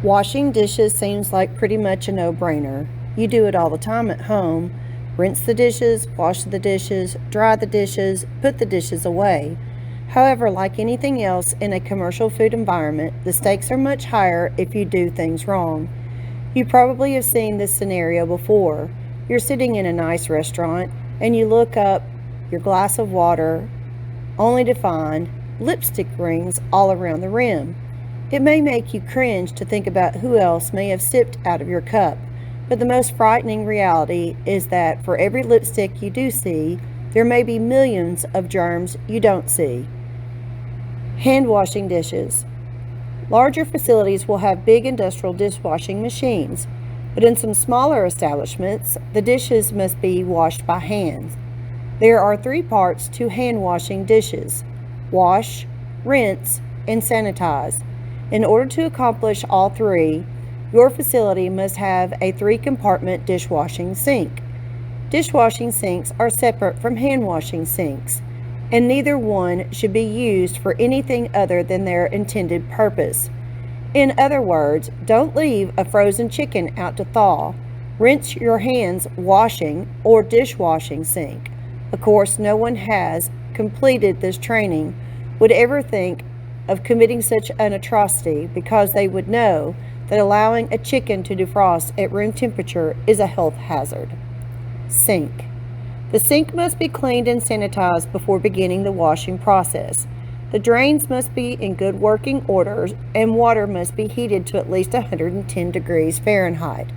Washing dishes seems like pretty much a no-brainer. You do it all the time at home. Rinse the dishes, wash the dishes, dry the dishes, put the dishes away. However, like anything else in a commercial food environment, the stakes are much higher if you do things wrong. You probably have seen this scenario before. You're sitting in a nice restaurant and you look up your glass of water only to find lipstick rings all around the rim. It may make you cringe to think about who else may have sipped out of your cup, but the most frightening reality is that for every lipstick you do see, there may be millions of germs you don't see. Hand washing dishes. Larger facilities will have big industrial dishwashing machines, but in some smaller establishments, the dishes must be washed by hand. There are 3 parts to hand washing dishes: wash, rinse, and sanitize. In order to accomplish all 3, your facility must have a 3-compartment dishwashing sink. Dishwashing sinks are separate from hand washing sinks, and neither one should be used for anything other than their intended purpose. In other words, don't leave a frozen chicken out to thaw. Rinse your hands washing or dishwashing sink. Of course, no one has completed this training would ever think of committing such an atrocity because they would know that allowing a chicken to defrost at room temperature is a health hazard. Sink. The sink must be cleaned and sanitized before beginning the washing process. The drains must be in good working order and water must be heated to at least 110 degrees Fahrenheit.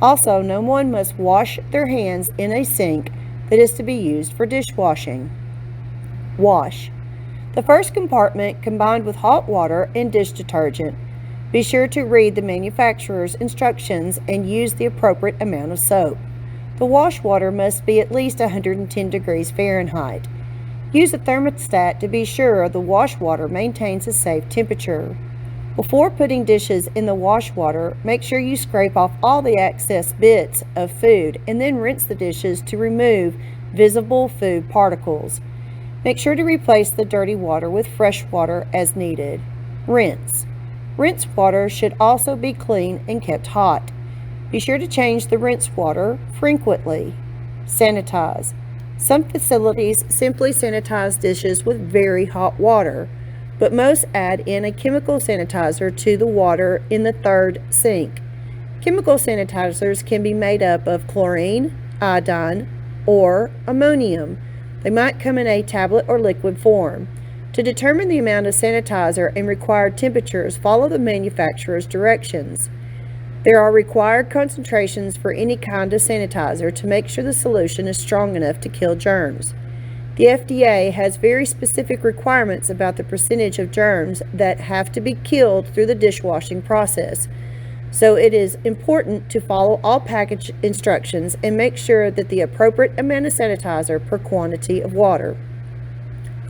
Also, no one must wash their hands in a sink that is to be used for dishwashing. Wash. The first compartment combined with hot water and dish detergent. Be sure to read the manufacturer's instructions and use the appropriate amount of soap. The wash water must be at least 110 degrees Fahrenheit. Use a thermostat to be sure the wash water maintains a safe temperature. Before putting dishes in the wash water, make sure you scrape off all the excess bits of food and then rinse the dishes to remove visible food particles. Make sure to replace the dirty water with fresh water as needed. Rinse. Rinse water should also be clean and kept hot. Be sure to change the rinse water frequently. Sanitize. Some facilities simply sanitize dishes with very hot water, but most add in a chemical sanitizer to the water in the 3rd sink. Chemical sanitizers can be made up of chlorine, iodine, or ammonium. They might come in a tablet or liquid form. To determine the amount of sanitizer and required temperatures, follow the manufacturer's directions. There are required concentrations for any kind of sanitizer to make sure the solution is strong enough to kill germs. The FDA has very specific requirements about the percentage of germs that have to be killed through the dishwashing process. So it is important to follow all package instructions and make sure that the appropriate amount of sanitizer per quantity of water.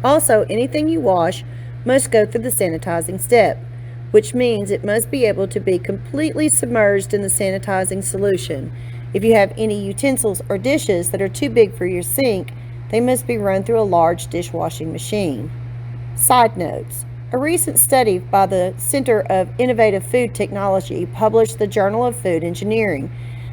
Also, anything you wash must go through the sanitizing step, which means it must be able to be completely submerged in the sanitizing solution. If you have any utensils or dishes that are too big for your sink, they must be run through a large dishwashing machine. Side notes. A recent study by the Center of Innovative Food Technology, published in the Journal of Food Engineering,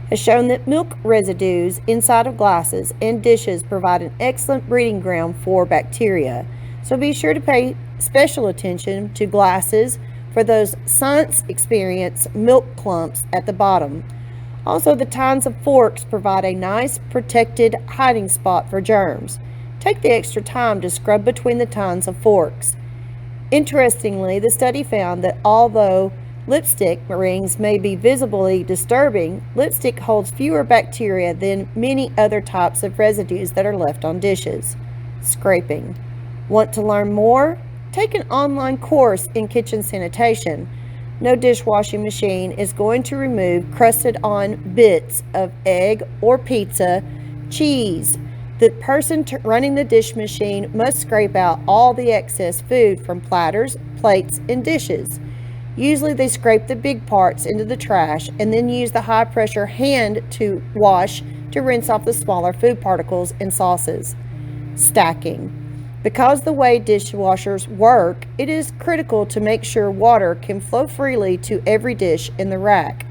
has shown that milk residues inside of glasses and dishes provide an excellent breeding ground for bacteria. So be sure to pay special attention to glasses for those science experience milk clumps at the bottom. Also, the tines of forks provide a nice protected hiding spot for germs. Take the extra time to scrub between the tines of forks. Interestingly, the study found that although lipstick rings may be visibly disturbing, lipstick holds fewer bacteria than many other types of residues that are left on dishes. Scraping. Want to learn more? Take an online course in kitchen sanitation. No dishwashing machine is going to remove crusted on bits of egg or pizza, cheese. The person running the dish machine must scrape out all the excess food from platters, plates, and dishes. Usually they scrape the big parts into the trash and then use the high-pressure hand to wash to rinse off the smaller food particles and sauces. Stacking. Because the way dishwashers work, it is critical to make sure water can flow freely to every dish in the rack.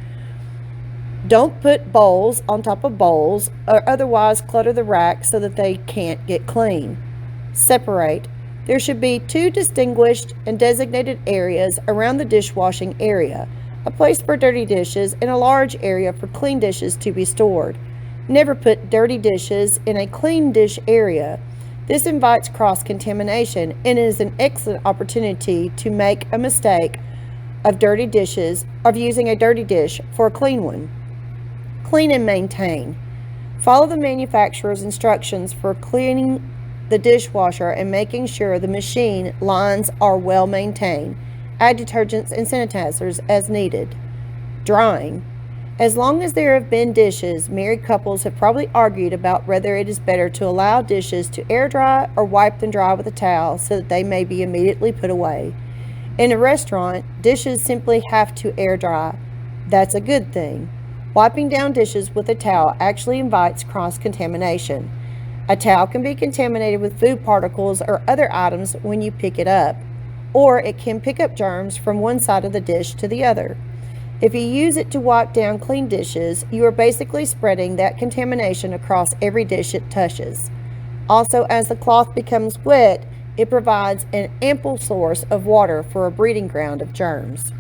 Don't put bowls on top of bowls or otherwise clutter the rack so that they can't get clean. Separate. There should be 2 distinguished and designated areas around the dishwashing area, a place for dirty dishes and a large area for clean dishes to be stored. Never put dirty dishes in a clean dish area. This invites cross-contamination and is an excellent opportunity to make a mistake of using a dirty dish for a clean one. Clean and maintain. Follow the manufacturer's instructions for cleaning the dishwasher and making sure the machine lines are well maintained. Add detergents and sanitizers as needed. Drying. As long as there have been dishes, married couples have probably argued about whether it is better to allow dishes to air dry or wipe them dry with a towel so that they may be immediately put away. In a restaurant, dishes simply have to air dry. That's a good thing. Wiping down dishes with a towel actually invites cross-contamination. A towel can be contaminated with food particles or other items when you pick it up, or it can pick up germs from one side of the dish to the other. If you use it to wipe down clean dishes, you are basically spreading that contamination across every dish it touches. Also, as the cloth becomes wet, it provides an ample source of water for a breeding ground of germs.